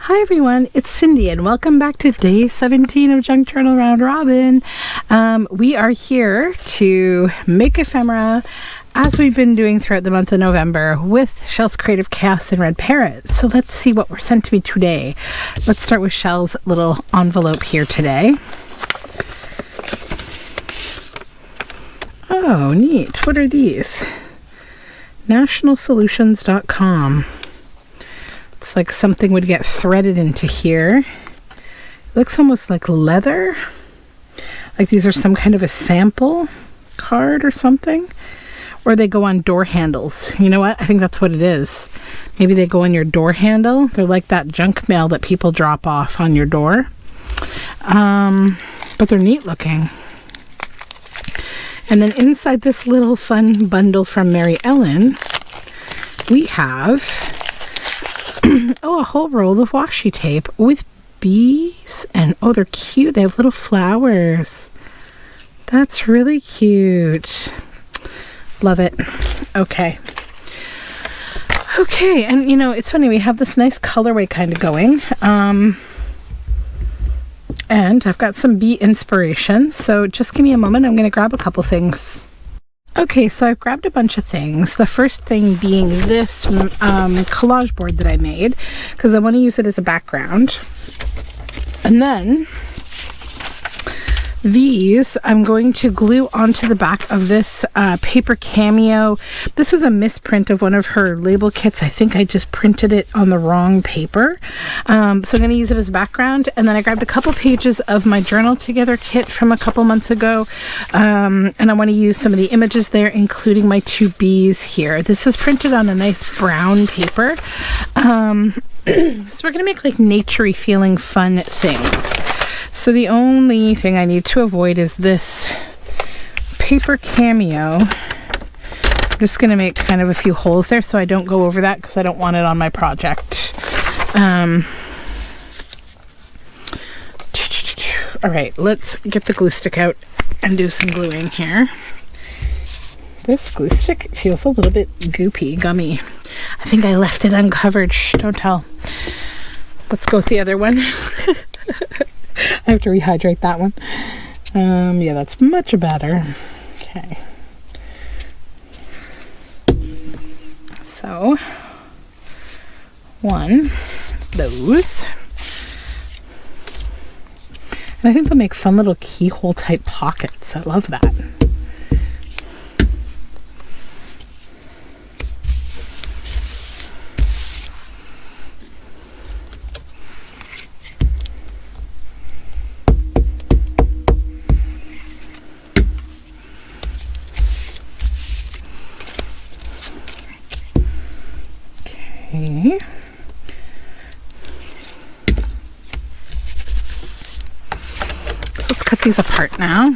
Hi everyone, it's Cindy and welcome back to day 17 of Junk Journal Round Robin. We are here to make ephemera as we've been doing throughout the month of November with ChellesCreativeChaos and RedParrot. So let's see what were sent to me today. Let's start with Shell's little envelope here today. Oh, neat. What are these? nationalsolutions.com. It's like something would get threaded into here. It looks almost like leather. Like these are some kind of a sample card or something. Or they go on door handles. You know what? I think that's what it is. Maybe they go on your door handle. They're like that junk mail that people drop off on your door. But they're neat looking. And then inside this little fun bundle from Mary Ellen, we have a whole roll of washi tape with bees. And oh, they're cute. They have little flowers. That's really cute. Love it. Okay. Okay, and you know, it's funny, we have this nice colorway kind of going. And I've got some bee inspiration, so just give me a moment. I'm going to grab a couple things. Okay, so I've grabbed a bunch of things. The first thing being this collage board that I made, because I want to use it as a background. And then these I'm going to glue onto the back of this paper cameo. This was a misprint of one of her label kits. I think I just printed it on the wrong paper. So I'm going to use it as background. And then I grabbed a couple pages of my Journal Together kit from a couple months ago. And I want to use some of the images there, including my two bees here. This is printed on a nice brown paper. So we're going to make like naturey feeling fun things. So the only thing I need to avoid is this paper cameo. I'm just going to make kind of a few holes there so I don't go over that because I don't want it on my project. All right, let's get the glue stick out and do some gluing here. This glue stick feels a little bit goopy, gummy. I think I left it uncovered. Shh, don't tell. Let's go with the other one. I have to rehydrate that one. Yeah, that's much better. Okay. So, one, those. And I think they'll make fun little keyhole type pockets. I love that. Okay. So let's cut these apart now.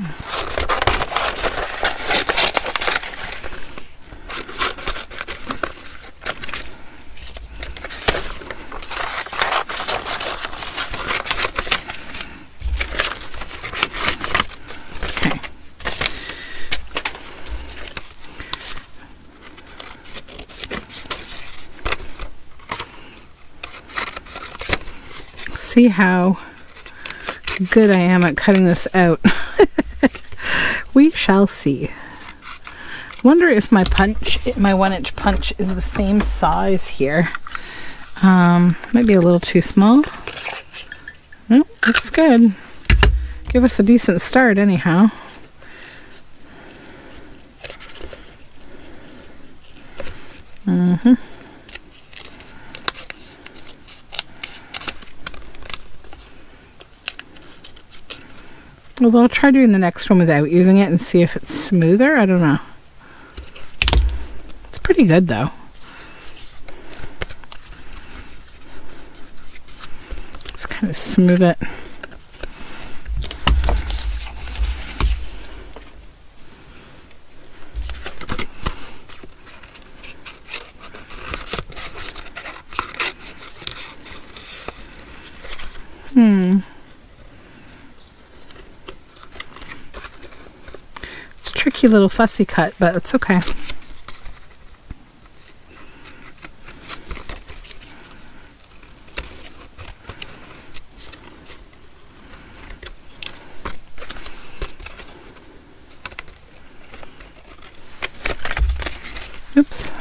See how good I am at cutting this out. We shall see. Wonder if my 1-inch punch is the same size here. Might be a little too small. No, looks good. Give us a decent start anyhow. Although I'll try doing the next one without using it and see if it's smoother. I don't know. It's pretty good though. Let's kind of smooth it. Tricky little fussy cut, but it's okay. Oops.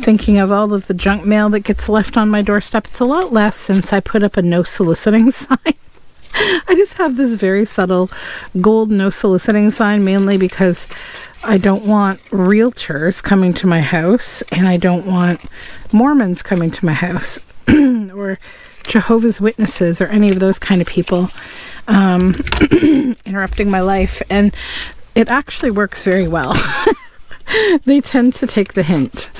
Thinking of all of the junk mail that gets left on my doorstep. It's a lot less since I put up a no soliciting sign. I just have this very subtle gold no soliciting sign, mainly because I don't want realtors coming to my house, and I don't want Mormons coming to my house or Jehovah's Witnesses or any of those kind of people interrupting my life. And it actually works very well. They tend to take the hint.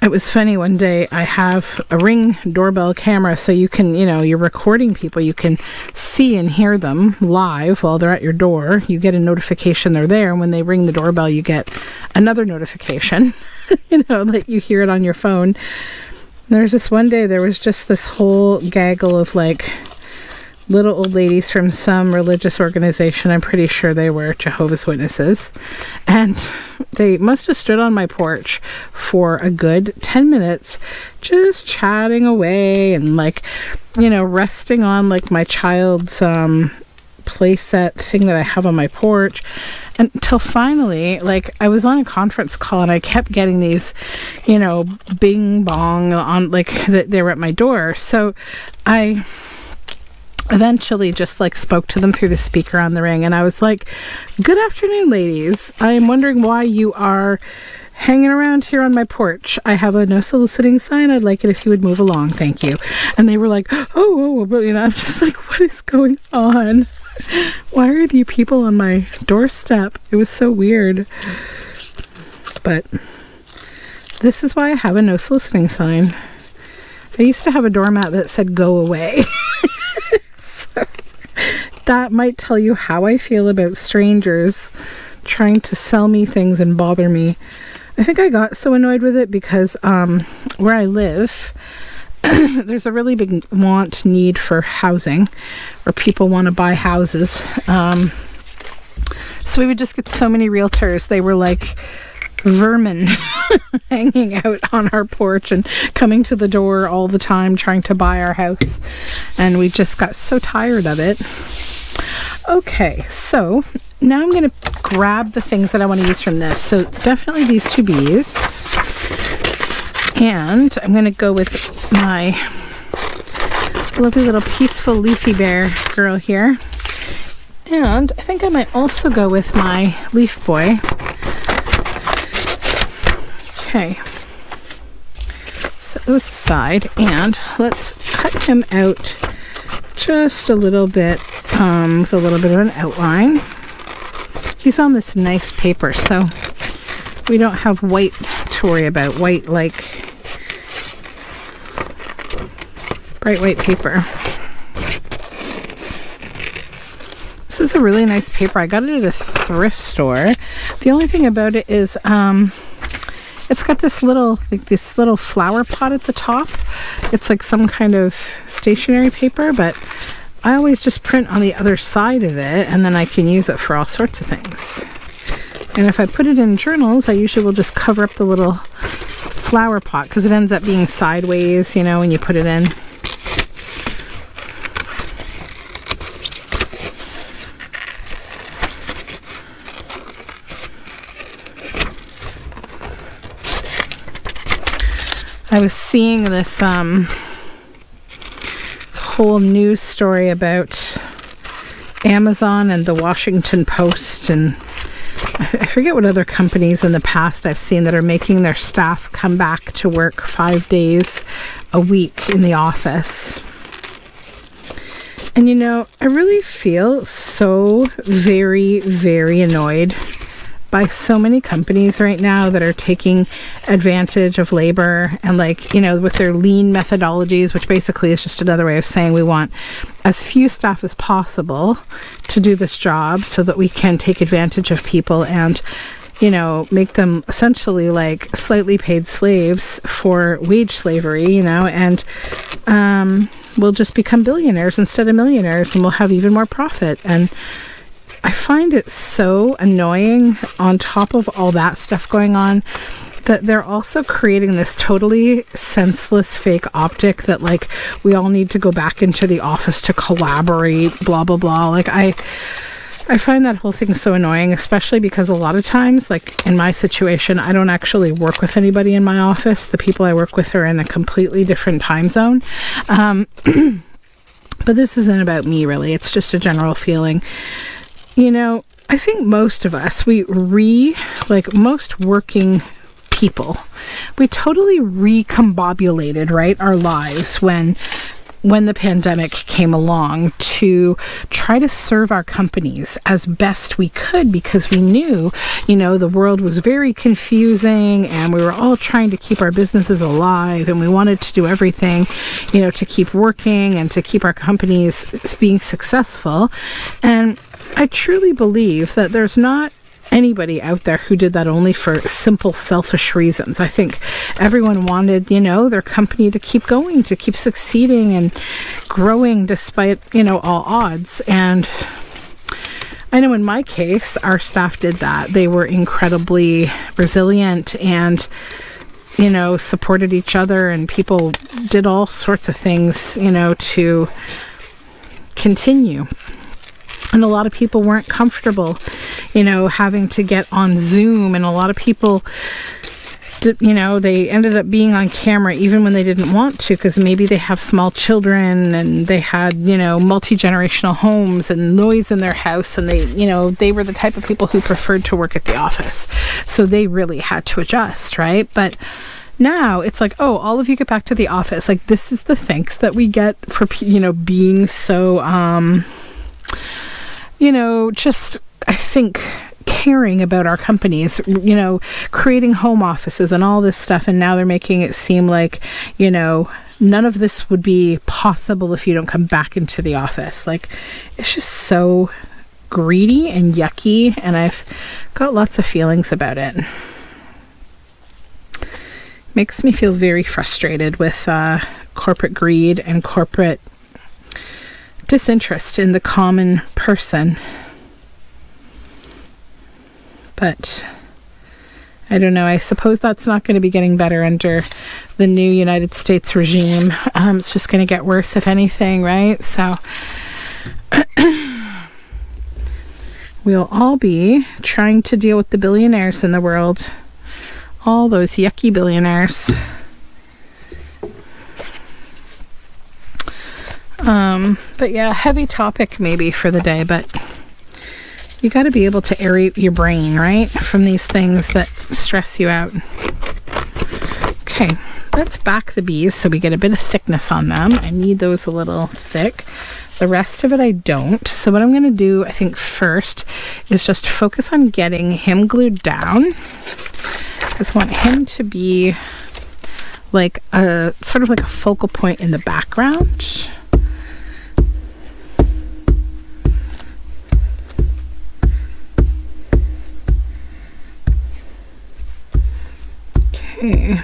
It was funny, one day I have a Ring doorbell camera, so you can, you're recording people, you can see and hear them live while they're at your door. You get a notification they're there, and when they ring the doorbell, you get another notification, that you hear it on your phone. There's this one day, there was just this whole gaggle of little old ladies from some religious organization. I'm pretty sure they were Jehovah's Witnesses. And they must have stood on my porch for a good 10 minutes, just chatting away and resting on my child's playset thing that I have on my porch. Until finally, I was on a conference call and I kept getting these, bing bong on that they were at my door. So I eventually just spoke to them through the speaker on the Ring, and I was like, "Good afternoon, ladies. I'm wondering why you are hanging around here on my porch. I have a no soliciting sign. I'd like it if you would move along. Thank you." And they were like, oh, but I'm just like, what is going on? Why are you people on my doorstep? It was so weird. But this is why I have a no soliciting sign. I used to have a doormat that said "go away." That might tell you how I feel about strangers trying to sell me things and bother me. I think I got so annoyed with it because where I live, there's a really big need for housing, where people want to buy houses. So we would just get so many realtors. They were like vermin hanging out on our porch and coming to the door all the time trying to buy our house. And we just got so tired of it. Okay, so now I'm going to grab the things that I want to use from this. So definitely these two bees. And I'm going to go with my lovely little peaceful leafy bear girl here. And I think I might also go with my leaf boy. Okay. Set those aside, and let's cut him out just a little bit with a little bit of an outline. He's on this nice paper, so we don't have white to worry about. White, bright white paper. This is a really nice paper. I got it at a thrift store. The only thing about it is it's got this little flower pot at the top. It's like some kind of stationery paper, but I always just print on the other side of it, and then I can use it for all sorts of things. And if I put it in journals, I usually will just cover up the little flower pot because it ends up being sideways, when you put it in. I was seeing this whole news story about Amazon and the Washington Post, and I forget what other companies in the past I've seen that are making their staff come back to work 5 days a week in the office. And I really feel so very, very annoyed by so many companies right now that are taking advantage of labor and with their lean methodologies, which basically is just another way of saying we want as few staff as possible to do this job so that we can take advantage of people and make them essentially slightly paid slaves for wage slavery, and we'll just become billionaires instead of millionaires, and we'll have even more profit. And I find it so annoying, on top of all that stuff going on, that they're also creating this totally senseless fake optic that we all need to go back into the office to collaborate, blah blah blah. I find that whole thing so annoying, especially because a lot of times, like in my situation, I don't actually work with anybody in my office. The people I work with are in a completely different time zone. But this isn't about me, really. It's just a general feeling. You know, I think most of us, most working people, we totally recombobulated, right, our lives when the pandemic came along to try to serve our companies as best we could, because we knew, the world was very confusing and we were all trying to keep our businesses alive, and we wanted to do everything, to keep working and to keep our companies being successful. And I truly believe that there's not anybody out there who did that only for simple selfish reasons. I think everyone wanted, their company to keep going, to keep succeeding and growing despite, all odds. And I know in my case, our staff did that. They were incredibly resilient and, supported each other, and people did all sorts of things, to continue. And a lot of people weren't comfortable, having to get on Zoom. And a lot of people, they ended up being on camera even when they didn't want to, because maybe they have small children and they had, multi-generational homes and noise in their house. And they were the type of people who preferred to work at the office. So they really had to adjust, right? But now it's like, oh, all of you get back to the office. Like, this is the thanks that we get for, being so, just, I think, caring about our companies, creating home offices and all this stuff. And now they're making it seem like, none of this would be possible if you don't come back into the office. Like, it's just so greedy and yucky. And I've got lots of feelings about it. Makes me feel very frustrated with corporate greed and corporate disinterest in the common person. But I don't know. I suppose that's not going to be getting better under the new United States regime. It's just going to get worse, if anything, right? So we'll all be trying to deal with the billionaires in the world. All those yucky billionaires. But yeah, heavy topic maybe for the day, but you got to be able to aerate your brain, right? From these things that stress you out. Okay, let's back the bees so we get a bit of thickness on them. I need those a little thick. The rest of it I don't. So what I'm going to do, I think, first is just focus on getting him glued down. I just want him to be like a sort of like a focal point in the background. Okay.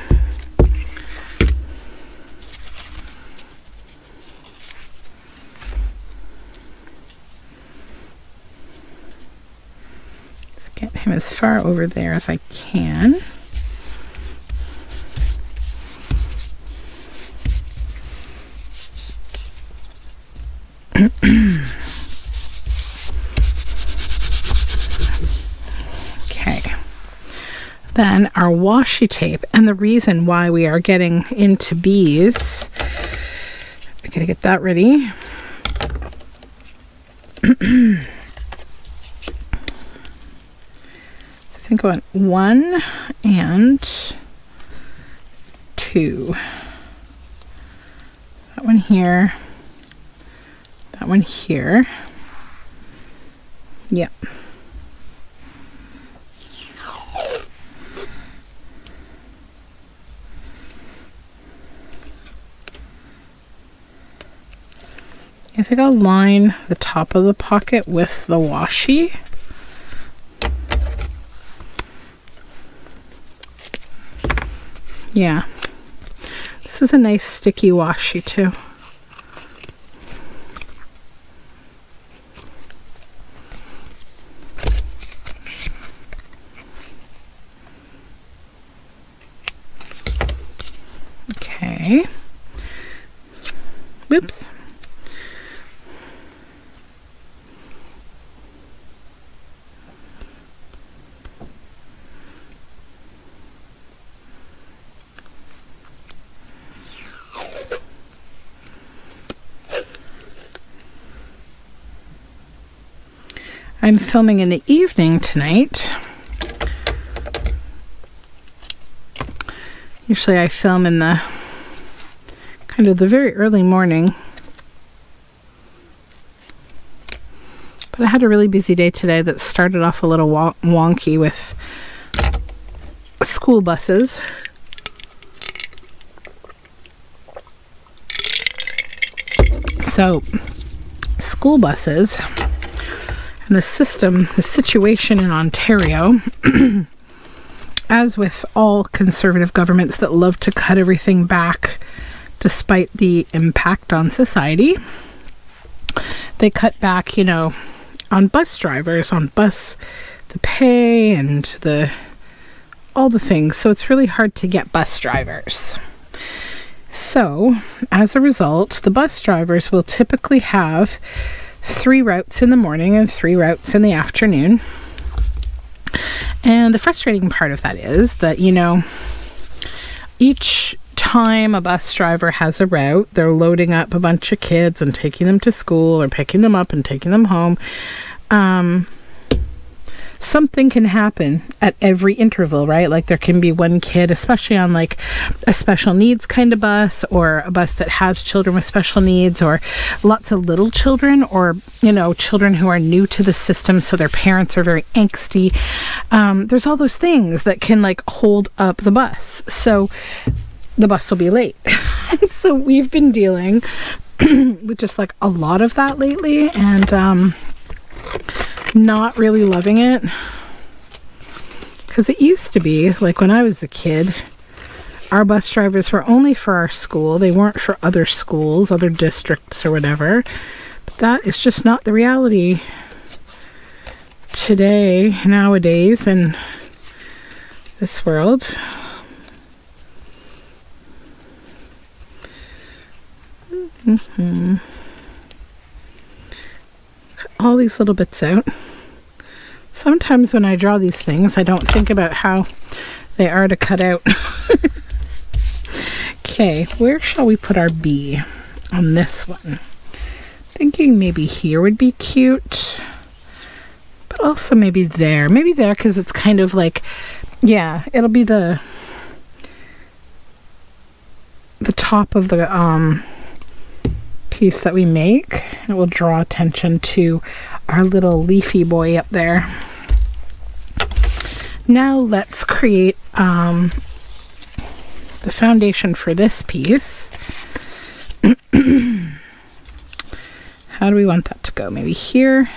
Let's get him as far over there as I can. Okay. Then our washi tape, and the reason why we are getting into bees, I gotta get that ready. I think I want 1 and 2. That one here. That one here. Yep. I think I'll line the top of the pocket with the washi. Yeah. This is a nice sticky washi too. Okay. Whoops. I'm filming in the evening tonight. Usually I film in the kind of the very early morning. But I had a really busy day today that started off a little wonky with school buses. So, school buses and the situation in Ontario, as with all conservative governments that love to cut everything back despite the impact on society, they cut back, you know, on bus drivers, on the pay and all the things. So it's really hard to get bus drivers. So as a result, the bus drivers will typically have 3 routes in the morning and 3 routes in the afternoon. And the frustrating part of that is that, you know, each time a bus driver has a route, they're loading up a bunch of kids and taking them to school or picking them up and taking them home. Something can happen at every interval, right? Like there can be one kid, especially on like a special needs kind of bus, or a bus that has children with special needs, or lots of little children, or, you know, children who are new to the system, so their parents are very angsty. There's all those things that can like hold up the bus. So the bus will be late. And so we've been dealing with just like a lot of that lately, and not really loving it, because it used to be like when I was a kid, our bus drivers were only for our school. They weren't for other schools, other districts or whatever. But that is just not the reality today, nowadays, in this world. All these little bits out. Sometimes when I draw these things, I don't think about how they are to cut out. Okay, where shall we put our bee on this one? Thinking maybe here would be cute, but also maybe there. Maybe there, because it's kind of like, yeah, it'll be the top of the piece that we make. It will draw attention to our little leafy boy up there. Now let's create the foundation for this piece. How do we want that to go? Maybe here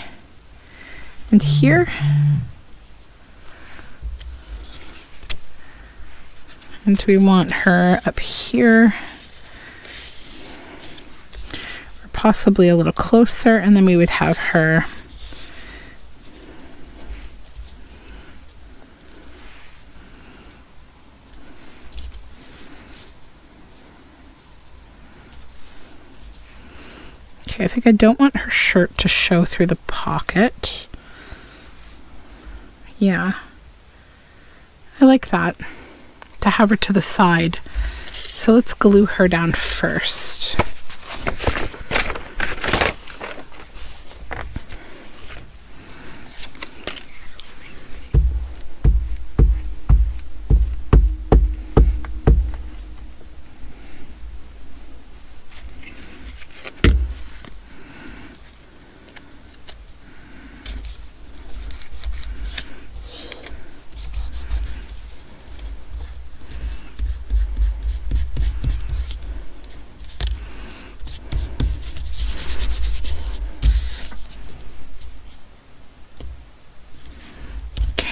and here. And we want her up here, or possibly a little closer, and then we would have her okay. I think I don't want her shirt to show through the pocket. Yeah, I like that, to have her to the side. So let's glue her down first.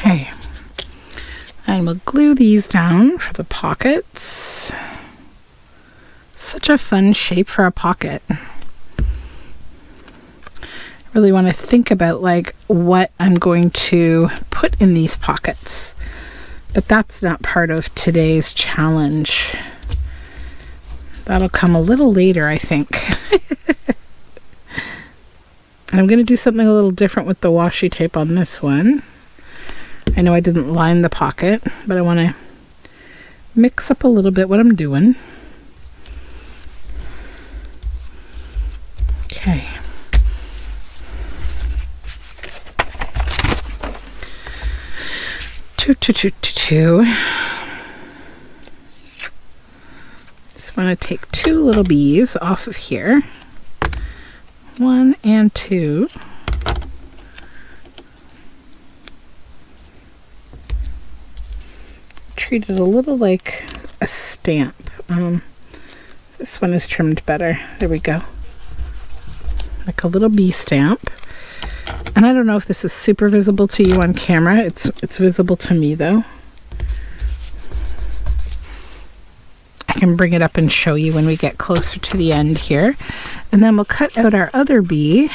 Okay, and we'll glue these down for the pockets. Such a fun shape for a pocket. I really want to think about like what I'm going to put in these pockets, but that's not part of today's challenge. That'll come a little later, I think. And I'm going to do something a little different with the washi tape on this one. I know I didn't line the pocket, but I want to mix up a little bit what I'm doing. Okay. Two. Just want to take 2 little bees off of here. 1 and 2. Treat it a little like a stamp. This one is trimmed better. There we go. Like a little bee stamp. And I don't know if this is super visible to you on camera. It's visible to me though. I can bring it up and show you when we get closer to the end here. And then we'll cut out our other bee.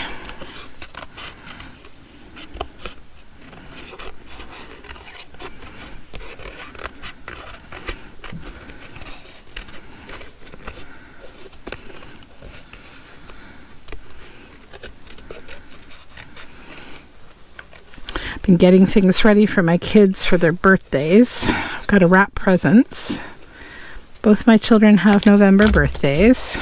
Been getting things ready for my kids for their birthdays. I've got to wrap presents. Both my children have November birthdays.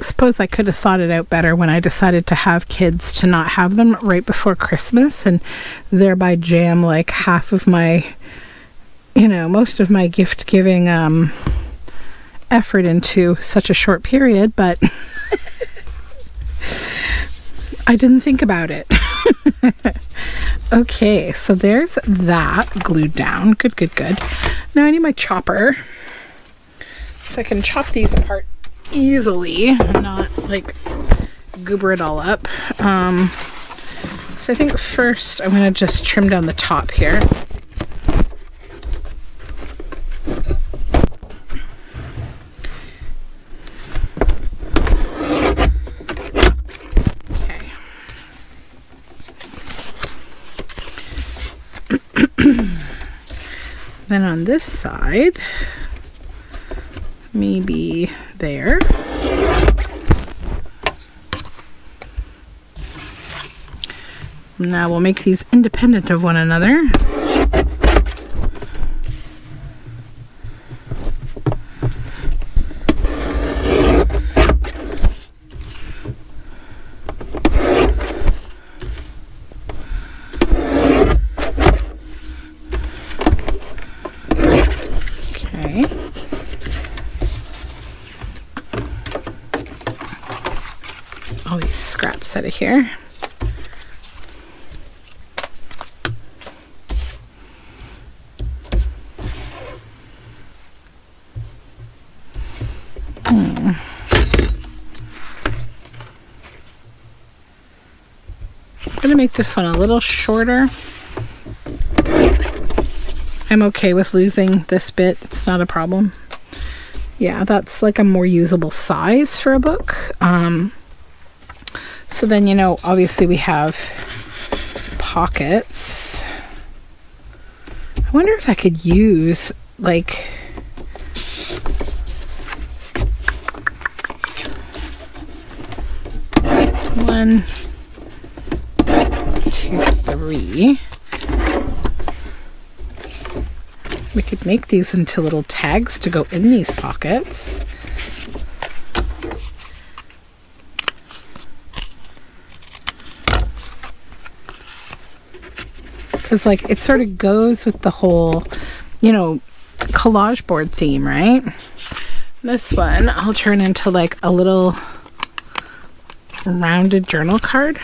Suppose I could have thought it out better when I decided to have kids to not have them right before Christmas and thereby jam like half of my, most of my gift giving effort into such a short period, but I didn't think about it. Okay, so there's that glued down. Good. Now I need my chopper so I can chop these apart easily and not like goober it all up. So I think first I'm going to just trim down the top here. Then on this side, maybe there. Now we'll make these independent of one another. All these scraps out of here. I'm going to make this one a little shorter. I'm okay with losing this bit. It's not a problem. Yeah, that's like a more usable size for a book. So then, obviously we have pockets. I wonder if I could use like one, two, three. We could make these into little tags to go in these pockets. Because like it sort of goes with the whole, collage board theme, right? This one I'll turn into like a little rounded journal card.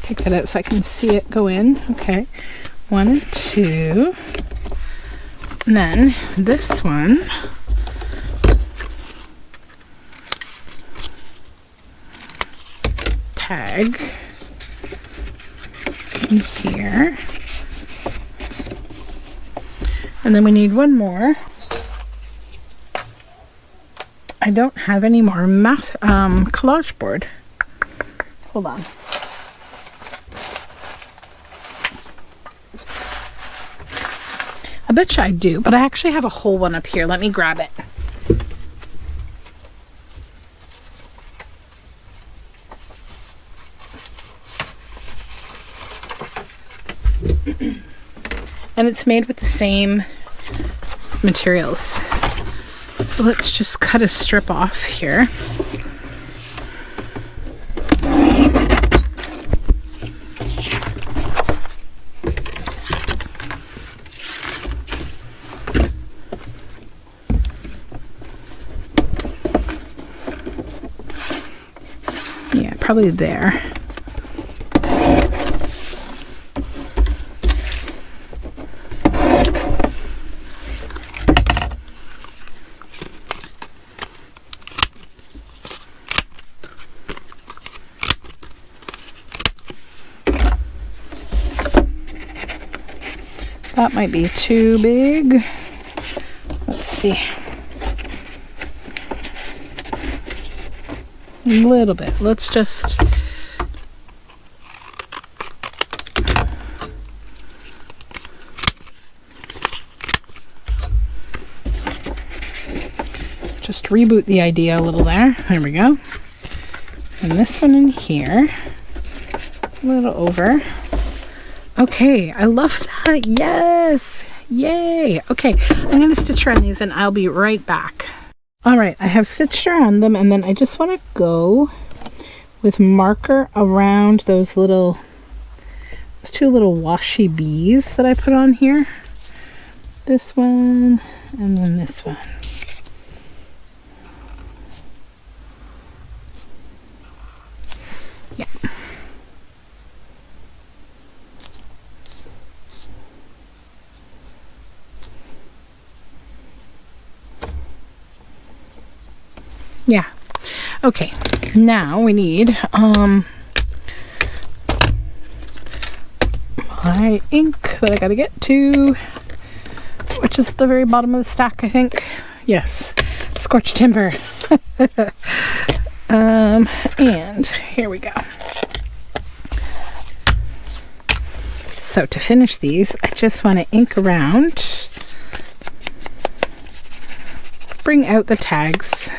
Take that out so I can see it go in. Okay. 1 and 2. And then this one tag in here. And then we need one more. I don't have any more collage board. Hold on. I bet you I do, but I actually have a whole one up here. Let me grab it. and it's made with the same materials. So let's just cut a strip off here. Yeah, probably there. That might be too big. Let's see. A little bit. Let's just reboot the idea a little there. There we go. And this one in here. A little over. Okay, I love that. Yes! Yay! Okay, I'm going to stitch around these and I'll be right back. Alright, I have stitched around them, and then I just want to go with marker around those two little washi bees that I put on here. This one, and then this one. Yeah. Yeah. Okay. Now we need my ink that I gotta get to, which is at the very bottom of the stack, I think. Yes. Scorched timber. And here we go. So to finish these, I just want to ink around, bring out the tags.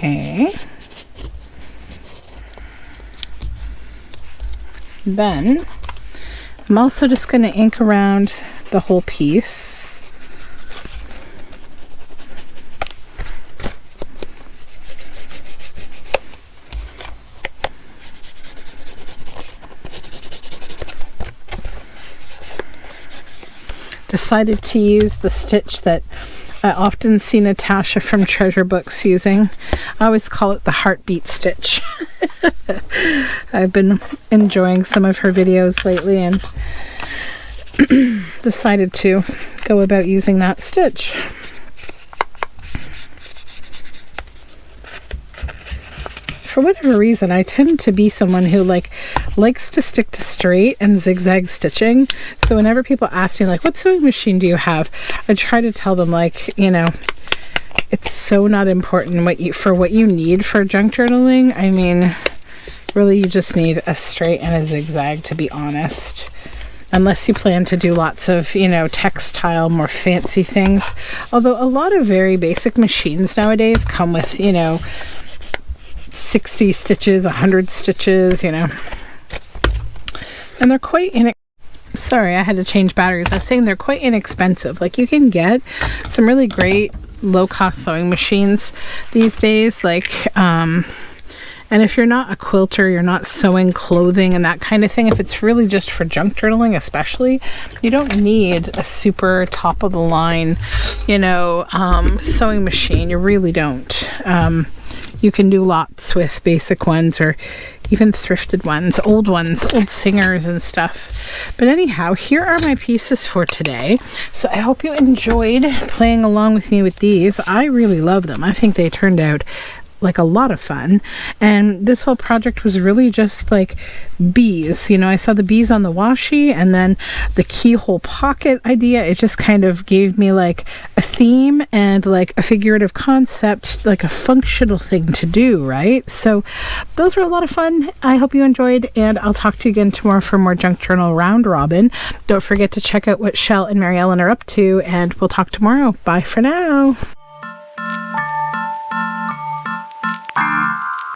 Okay. Then I'm also just going to ink around the whole piece. Decided to use the stitch that I often see Natasha from Treasure Books using. I always call it the heartbeat stitch. I've been enjoying some of her videos lately and decided to go about using that stitch. For whatever reason, I tend to be someone who likes to stick to straight and zigzag stitching. So whenever people ask me what sewing machine do you have, I try to tell them it's so not important what you need for junk journaling. I mean, really you just need a straight and a zigzag, to be honest. Unless you plan to do lots of, textile, more fancy things. Although a lot of very basic machines nowadays come with, 60 stitches, 100 stitches, and they're quite sorry, I had to change batteries. I was saying they're quite inexpensive. You can get some really great low-cost sewing machines these days, and if you're not a quilter, you're not sewing clothing and that kind of thing, if it's really just for junk journaling especially, you don't need a super top-of-the-line, sewing machine. You really don't. You can do lots with basic ones or even thrifted ones, old singers and stuff. But anyhow, here are my pieces for today. So I hope you enjoyed playing along with me with these. I really love them. I think they turned out like a lot of fun. And this whole project was really just like bees. You know, I saw the bees on the washi, and then the keyhole pocket idea. It just kind of gave me like a theme and like a figurative concept, like a functional thing to do, right? So those were a lot of fun. I hope you enjoyed, and I'll talk to you again tomorrow for more Junk Journal Round Robin. Don't forget to check out what Shell and Mary Ellen are up to, and we'll talk tomorrow. Bye for now.